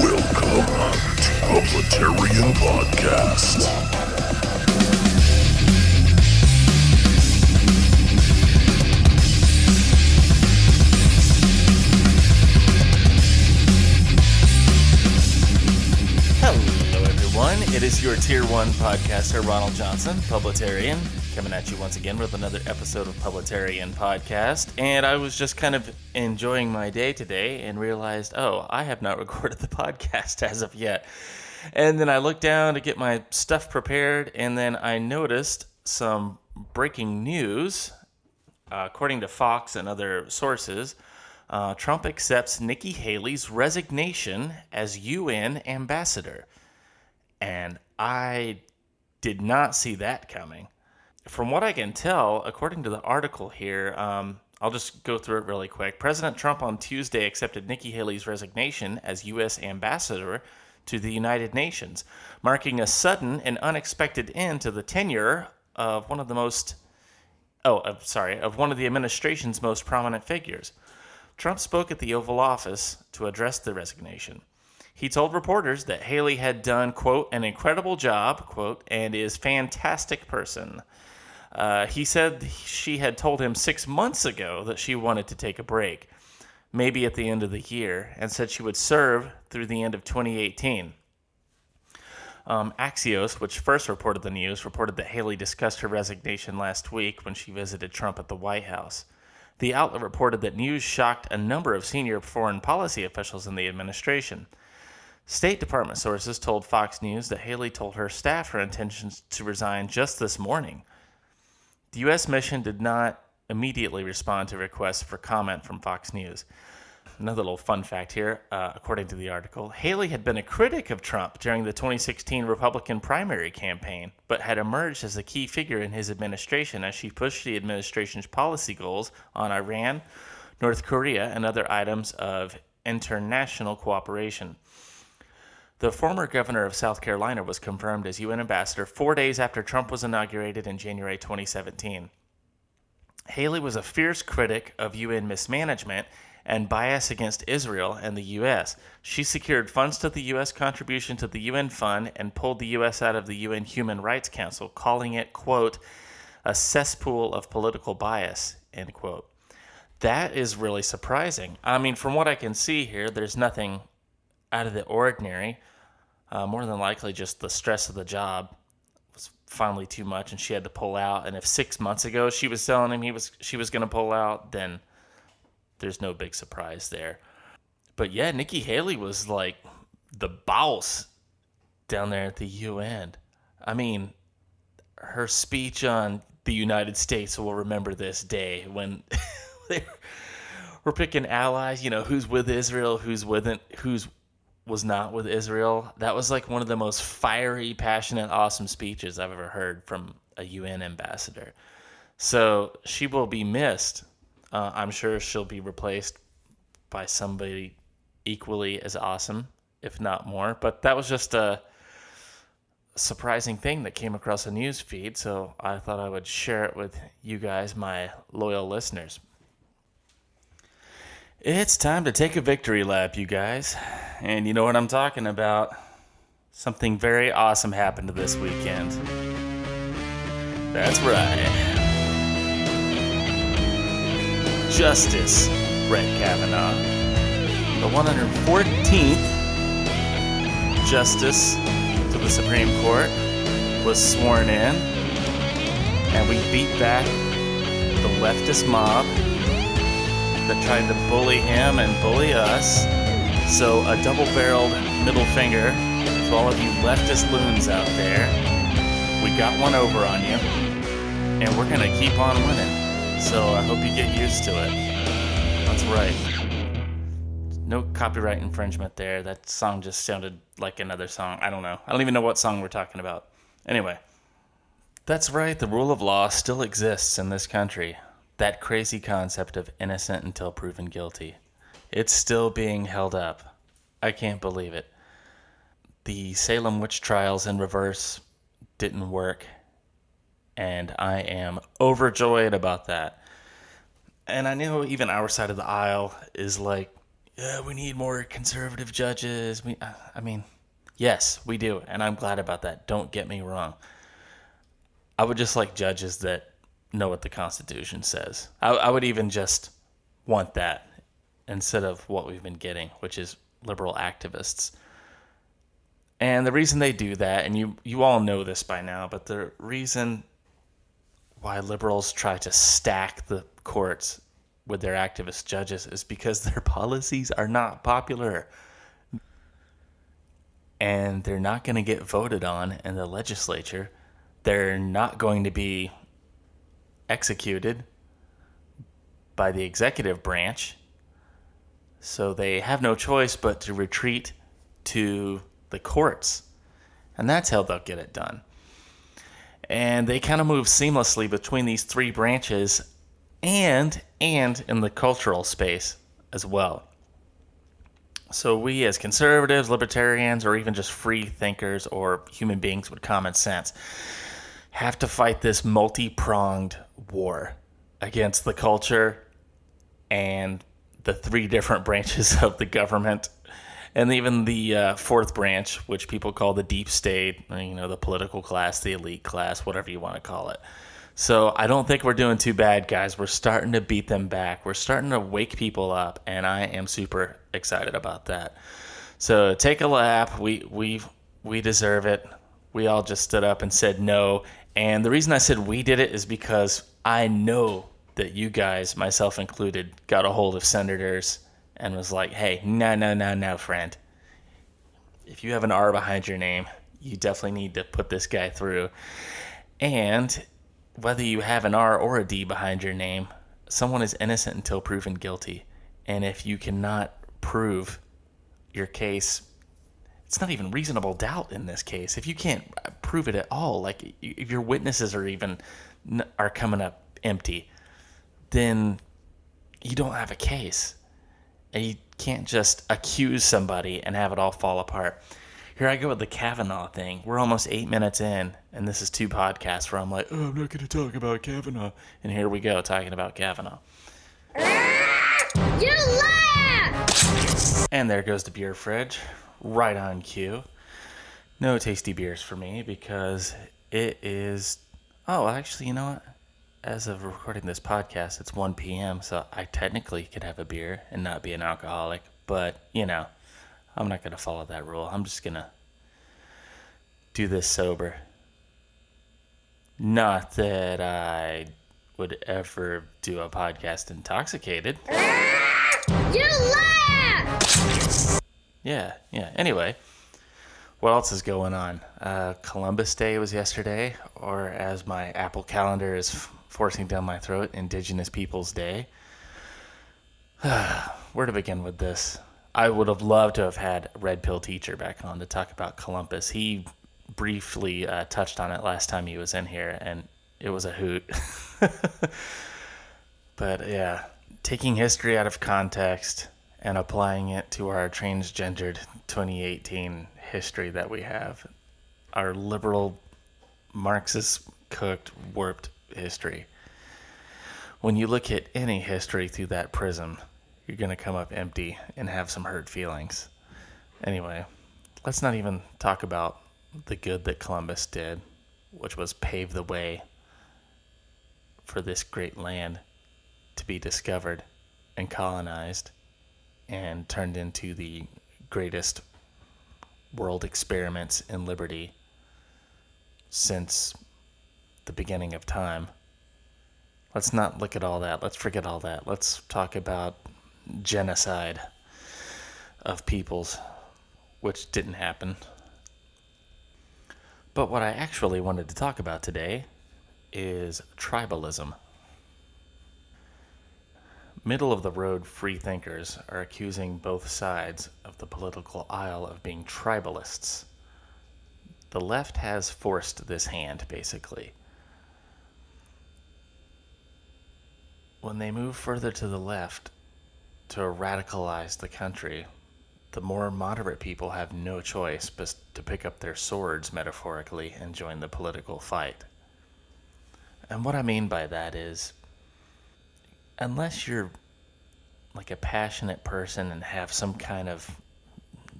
Welcome to Publitarian Podcast. Hello, everyone. It is your Tier 1 podcaster, Ronald Johnson, Publitarian, coming at you once again with another episode of Publitarian Podcast. And I was just kind of enjoying my day today and realized, I have not recorded the podcast as of yet. And then I looked down to get my stuff prepared, and then I noticed some breaking news. According to Fox and other sources, Trump accepts Nikki Haley's resignation as UN ambassador. And I did not see that coming. From what I can tell, according to the article here, I'll just go through it really quick. President Trump on Tuesday accepted Nikki Haley's resignation as U.S. ambassador to the United Nations, marking a sudden and unexpected end to the tenure of one of the administration's most prominent figures. Trump spoke at the Oval Office to address the resignation. He told reporters that Haley had done, quote, an incredible job, quote, and is a fantastic person. He said she had told him 6 months ago that she wanted to take a break, maybe at the end of the year, and said she would serve through the end of 2018. Axios, which first reported the news, reported that Haley discussed her resignation last week when she visited Trump at the White House. The outlet reported that news shocked a number of senior foreign policy officials in the administration. State Department sources told Fox News that Haley told her staff her intentions to resign just this morning. The U.S. mission did not immediately respond to requests for comment from Fox News. Another little fun fact here, according to the article, Haley had been a critic of Trump during the 2016 Republican primary campaign, but had emerged as a key figure in his administration as she pushed the administration's policy goals on Iran, North Korea, and other items of international cooperation. The former governor of South Carolina was confirmed as UN ambassador 4 days after Trump was inaugurated in January 2017. Haley was a fierce critic of UN mismanagement and bias against Israel and the U.S. She secured funds to the U.S. contribution to the UN fund and pulled the U.S. out of the UN Human Rights Council, calling it, quote, a cesspool of political bias, end quote. That is really surprising. I mean, from what I can see here, there's nothing out of the ordinary. More than likely just the stress of the job was finally too much and she had to pull out. And if 6 months ago she was telling him she was going to pull out, then there's no big surprise there. But yeah, Nikki Haley was like the boss down there at the UN. I mean, her speech on the United States will remember this day when they were picking allies, who's with Israel, who's was not with Israel. That was like one of the most fiery, passionate, awesome speeches I've ever heard from a UN ambassador. So she will be missed. I'm sure she'll be replaced by somebody equally as awesome, if not more. But that was just a surprising thing that came across a news feed, so I thought I would share it with you guys, my loyal listeners. It's time to take a victory lap, you guys. And you know what I'm talking about. Something very awesome happened this weekend. That's right. Justice Brett Kavanaugh, the 114th Justice to the Supreme Court, was sworn in, and we beat back the leftist mob that tried to bully him and bully us. So a double-barreled middle finger to all of you leftist loons out there. We got one over on you, and we're going to keep on winning. So I hope you get used to it. That's right. No copyright infringement there. That song just sounded like another song. I don't know. I don't even know what song we're talking about. Anyway. That's right. The rule of law still exists in this country. That crazy concept of innocent until proven guilty. It's still being held up. I can't believe it. The Salem witch trials in reverse didn't work. and I am overjoyed about that. And I know even our side of the aisle is like, yeah, we need more conservative judges. I mean, yes, we do, and I'm glad about that. Don't get me wrong. I would just like judges that know what the Constitution says. I would even just want that instead of what we've been getting, which is liberal activists. And the reason they do that, and you all know this by now, but the reason why liberals try to stack the courts with their activist judges is because their policies are not popular. And they're not going to get voted on in the legislature. They're not going to be executed by the executive branch. So they have no choice but to retreat to the courts. And that's how they'll get it done. And they kind of move seamlessly between these three branches and in the cultural space as well. So we as conservatives, libertarians, or even just free thinkers or human beings with common sense have to fight this multi-pronged war against the culture and the three different branches of the government, and even the fourth branch, which people call the deep state, the political class, the elite class, whatever you want to call it. So I don't think we're doing too bad, guys. We're starting to beat them back. We're starting to wake people up, and I am super excited about that. So take a lap. We deserve it. We all just stood up and said no. And the reason I said we did it is because I know that you guys, myself included, got a hold of senators and was like, hey, no, friend. If you have an R behind your name, you definitely need to put this guy through. And whether you have an R or a D behind your name, someone is innocent until proven guilty. And if you cannot prove your case, it's not even reasonable doubt in this case. If you can't prove it at all, like if your witnesses are coming up empty, then you don't have a case. And you can't just accuse somebody and have it all fall apart. Here I go with the Kavanaugh thing. We're almost 8 minutes in, and this is 2 podcasts where I'm like, I'm not going to talk about Kavanaugh. And here we go, talking about Kavanaugh. You liar! And there goes the beer fridge, right on cue. No tasty beers for me because it is... Oh, actually, you know what? As of recording this podcast, it's 1 p.m., so I technically could have a beer and not be an alcoholic. But, I'm not going to follow that rule. I'm just going to do this sober. Not that I would ever do a podcast intoxicated. You liar! Yeah. Anyway, what else is going on? Columbus Day was yesterday, or as my Apple Calendar is forcing down my throat, Indigenous Peoples Day. Where to begin with this? I would have loved to have had Red Pill Teacher back on to talk about Columbus. He briefly touched on it last time he was in here, and it was a hoot. But yeah, taking history out of context and applying it to our transgendered 2018 history that we have, our liberal, Marxist-cooked, warped history. When you look at any history through that prism, you're going to come up empty and have some hurt feelings. Anyway, let's not even talk about the good that Columbus did, which was pave the way for this great land to be discovered and colonized and turned into the greatest world experiments in liberty since the beginning of time. Let's not look at all that. Let's forget all that. Let's talk about genocide of peoples, which didn't happen. But what I actually wanted to talk about today is tribalism. Middle-of-the-road free thinkers are accusing both sides of the political aisle of being tribalists. The left has forced this hand, basically. When they move further to the left to radicalize the country, the more moderate people have no choice but to pick up their swords, metaphorically, and join the political fight. And what I mean by that is, unless you're like a passionate person and have some kind of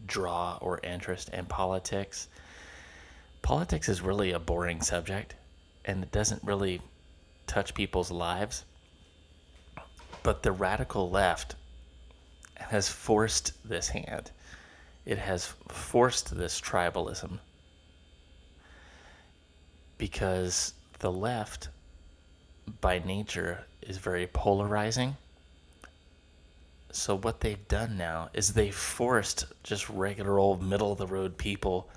draw or interest in politics, politics is really a boring subject and it doesn't really touch people's lives. But the radical left has forced this hand. It has forced this tribalism because the left, by nature, is very polarizing. So what they've done now is they've forced just regular old middle-of-the-road people,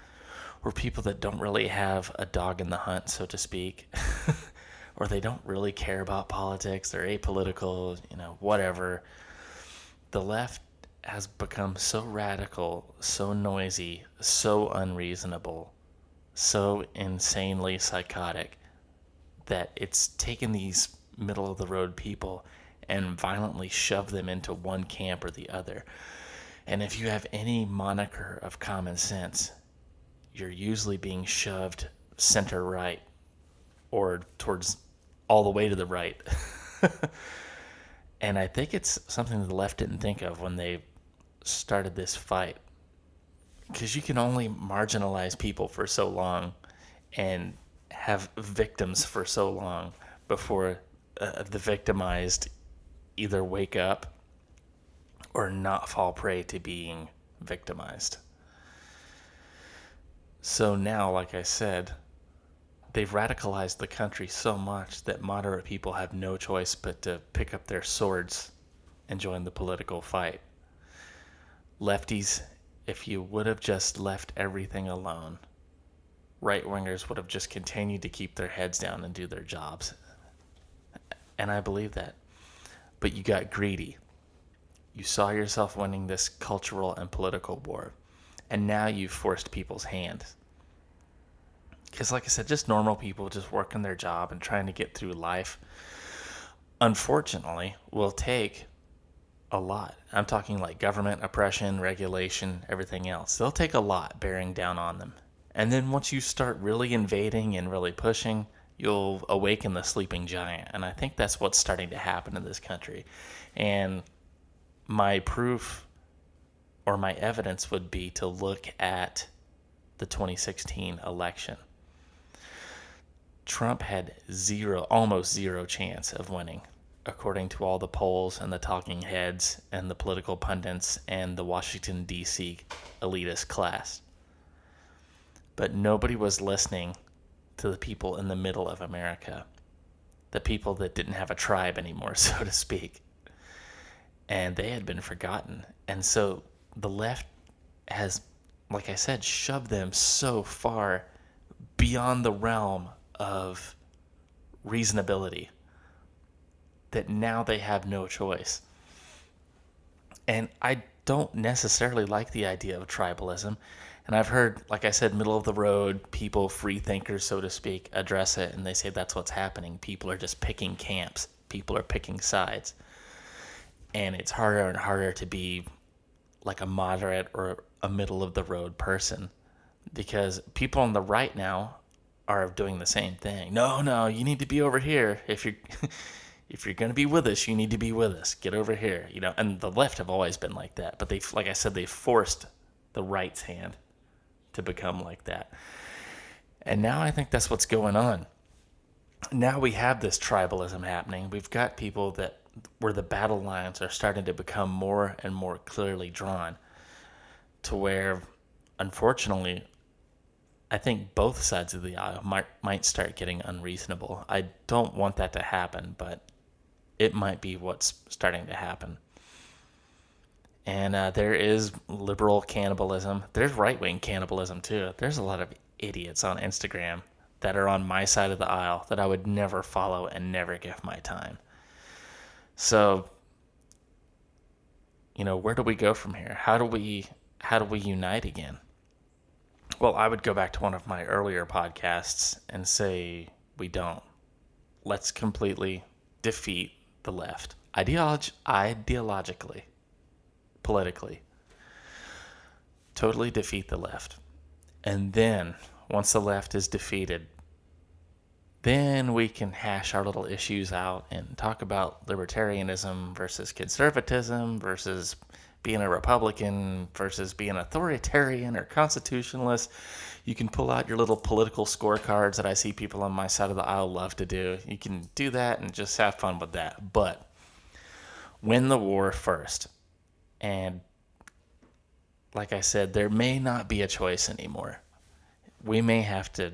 or people that don't really have a dog in the hunt, so to speak, or they don't really care about politics, they're apolitical, whatever. The left has become so radical, so noisy, so unreasonable, so insanely psychotic that it's taken these middle-of-the-road people and violently shove them into one camp or the other. And if you have any moniker of common sense, you're usually being shoved center right or towards all the way to the right. And I think it's something that the left didn't think of when they started this fight. Because you can only marginalize people for so long and have victims for so long before the victimized either wake up or not fall prey to being victimized. So now, like I said, they've radicalized the country so much that moderate people have no choice but to pick up their swords and join the political fight. Lefties, if you would have just left everything alone, right-wingers would have just continued to keep their heads down and do their jobs. And I believe that. But you got greedy. You saw yourself winning this cultural and political war. And now you've forced people's hand. Because like I said, just normal people just working their job and trying to get through life, unfortunately, will take a lot. I'm talking like government oppression, regulation, everything else. They'll take a lot bearing down on them. And then once you start really invading and really pushing, you'll awaken the sleeping giant. And I think that's what's starting to happen in this country. And my proof or my evidence would be to look at the 2016 election. Trump had almost zero chance of winning, according to all the polls and the talking heads and the political pundits and the Washington, D.C. elitist class. But nobody was listening to the people in the middle of America, the people that didn't have a tribe anymore, so to speak. And they had been forgotten. And so the left has, like I said, shoved them so far beyond the realm of reasonability that now they have no choice. And I don't necessarily like the idea of tribalism. And I've heard, like I said, middle of the road people, free thinkers, so to speak, address it. And they say that's what's happening. People are just picking camps. People are picking sides. And it's harder and harder to be like a moderate or a middle of the road person. Because people on the right now are doing the same thing. No, you need to be over here. If you're going to be with us, you need to be with us. Get over here, And the left have always been like that, but like I said, they forced the right's hand to become like that. And now I think that's what's going on. Now we have this tribalism happening. We've got people where the battle lines are starting to become more and more clearly drawn, to where, unfortunately, I think both sides of the aisle might start getting unreasonable. I don't want that to happen, but it might be what's starting to happen. And there is liberal cannibalism. There's right-wing cannibalism, too. There's a lot of idiots on Instagram that are on my side of the aisle that I would never follow and never give my time. So, where do we go from here? How do we unite again? Well, I would go back to one of my earlier podcasts and say we don't. Let's completely defeat the left. Ideologically, politically. Totally defeat the left. And then, once the left is defeated, then we can hash our little issues out and talk about libertarianism versus conservatism versus being a Republican versus being authoritarian or constitutionalist. You can pull out your little political scorecards that I see people on my side of the aisle love to do. You can do that and just have fun with that. But win the war first. And like I said, there may not be a choice anymore. We may have to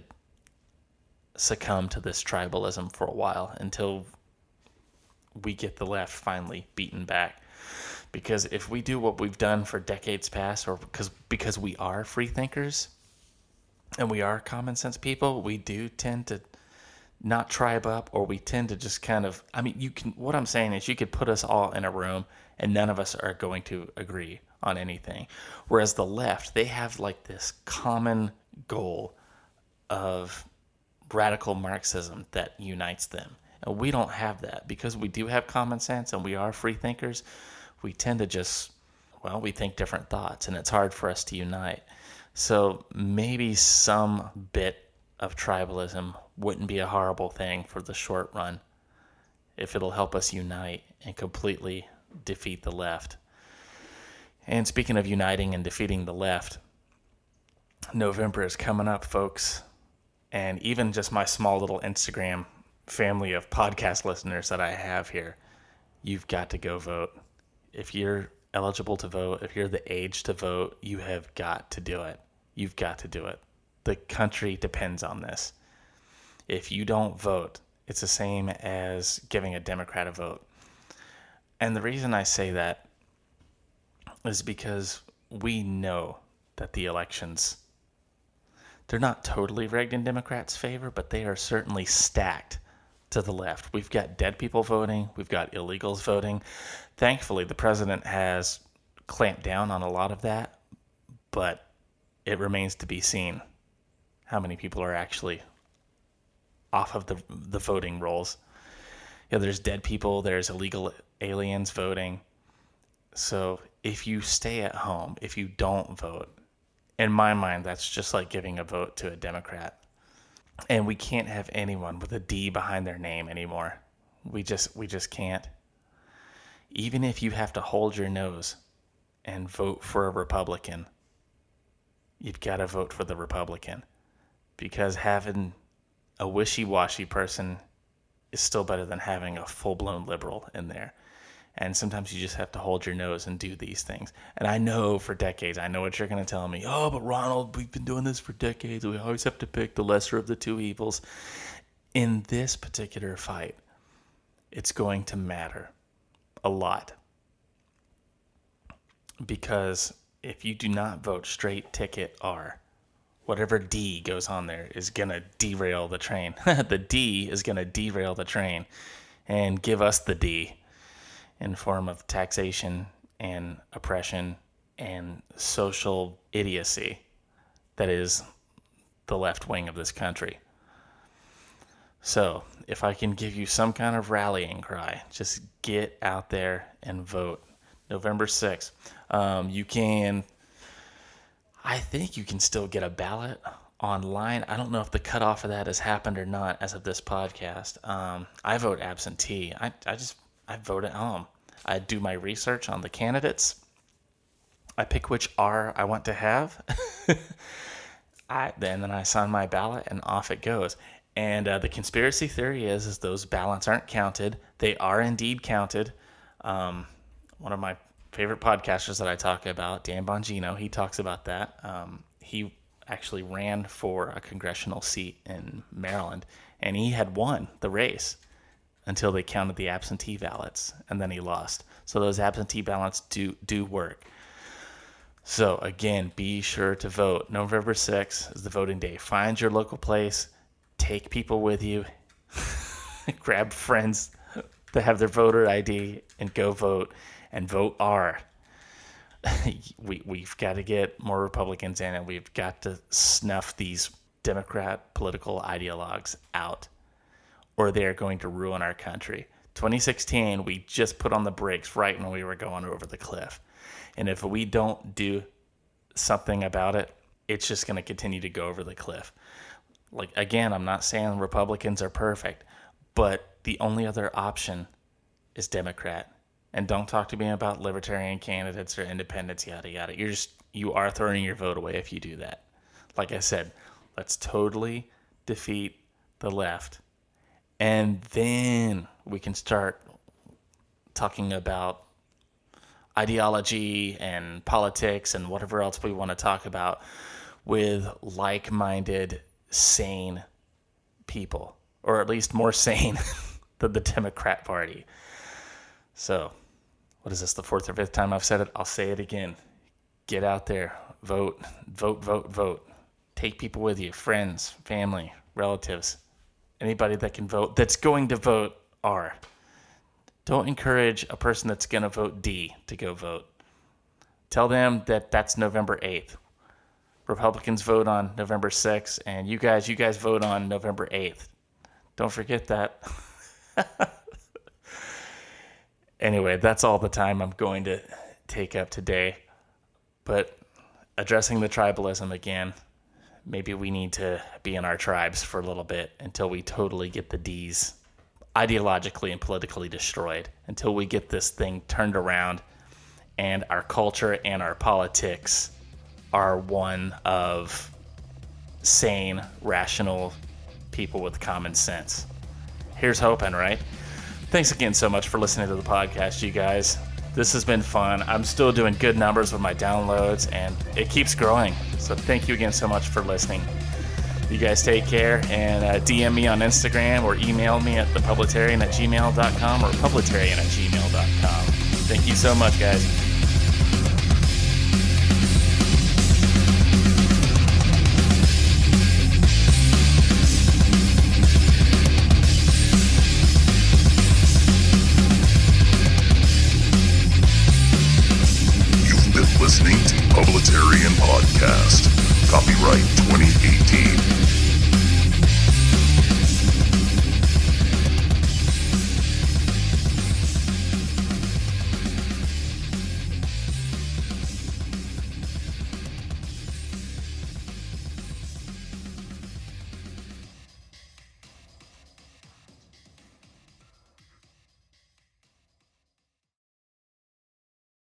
succumb to this tribalism for a while until we get the left finally beaten back. Because if we do what we've done for decades past, or because we are free thinkers and we are common sense people, we do tend to not tribe up, or we tend to just kind of, what I'm saying is you could put us all in a room and none of us are going to agree on anything. Whereas the left, they have like this common goal of radical Marxism that unites them. And we don't have that because we do have common sense and we are free thinkers. We tend to just, we think different thoughts and it's hard for us to unite. So maybe some bit of tribalism wouldn't be a horrible thing for the short run if it'll help us unite and completely defeat the left. And speaking of uniting and defeating the left, November is coming up, folks. And even just my small little Instagram family of podcast listeners that I have here, you've got to go vote. If you're eligible to vote, if you're the age to vote, you have got to do it. You've got to do it. The country depends on this. If you don't vote, it's the same as giving a Democrat a vote. And the reason I say that is because we know that the elections, they're not totally rigged in Democrats' favor, but they are certainly stacked to the left. We've got dead people voting. We've got illegals voting. Thankfully, the president has clamped down on a lot of that, but it remains to be seen how many people are actually off of the voting rolls. There's dead people. There's illegal aliens voting. So if you stay at home, if you don't vote, in my mind, that's just like giving a vote to a Democrat. And we can't have anyone with a D behind their name anymore. We just can't. Even if you have to hold your nose and vote for a Republican, you've got to vote for the Republican. Because having a wishy-washy person is still better than having a full-blown liberal in there. And sometimes you just have to hold your nose and do these things. And I know for decades, I know what you're going to tell me. Oh, but Ronald, we've been doing this for decades. We always have to pick the lesser of the two evils. In this particular fight, it's going to matter a lot. Because if you do not vote straight ticket R, whatever D goes on there is going to derail the train. The D is going to derail the train and give us the D in form of taxation and oppression and social idiocy that is the left wing of this country. So if I can give you some kind of rallying cry, just get out there and vote. November 6th. I think you can still get a ballot online. I don't know if the cutoff of that has happened or not as of this podcast. I vote absentee. I vote at home. I do my research on the candidates. I pick which R I want to have. Then I sign my ballot and off it goes. And the conspiracy theory is those ballots aren't counted. They are indeed counted. One of my favorite podcasters that I talk about, Dan Bongino, he talks about that. He actually ran for a congressional seat in Maryland, and he had won the race until they counted the absentee ballots, and then he lost. So those absentee ballots do work. So again, be sure to vote. November 6th is the voting day. Find your local place. Take people with you. Grab friends that have their voter ID and go vote. And vote R. We've got to get more Republicans in, and we've got to snuff these Democrat political ideologues out, or they're going to ruin our country. 2016, we just put on the brakes right when we were going over the cliff. And if we don't do something about it, it's just going to continue to go over the cliff. Like, again, I'm not saying Republicans are perfect, but the only other option is Democrat. And don't talk to me about libertarian candidates or independents, yada, yada. You are throwing your vote away if you do that. Like I said, let's totally defeat the left. And then we can start talking about ideology and politics and whatever else we want to talk about with like-minded, sane people, or at least more sane than the Democrat Party. So, what is this, the fourth or fifth time I've said it? I'll say it again. Get out there, vote, vote, vote, vote. Take people with you, friends, family, relatives, anybody that can vote, that's going to vote R. Don't encourage a person that's going to vote D to go vote. Tell them that that's November 8th. Republicans vote on November 6th, and you guys vote on November 8th. Don't forget that. Anyway, that's all the time I'm going to take up today. But addressing the tribalism again, maybe we need to be in our tribes for a little bit until we totally get the D's ideologically and politically destroyed, until we get this thing turned around and our culture and our politics are one of sane, rational people with common sense. Here's hoping, right? Thanks again so much for listening to the podcast, you guys. This has been fun. I'm still doing good numbers with my downloads, and it keeps growing. So thank you again so much for listening. You guys take care, and DM me on Instagram or email me at thepublitarian@gmail.com or publitarian@gmail.com. Thank you so much, guys. Listening to Publitarian Podcast. Copyright 2018.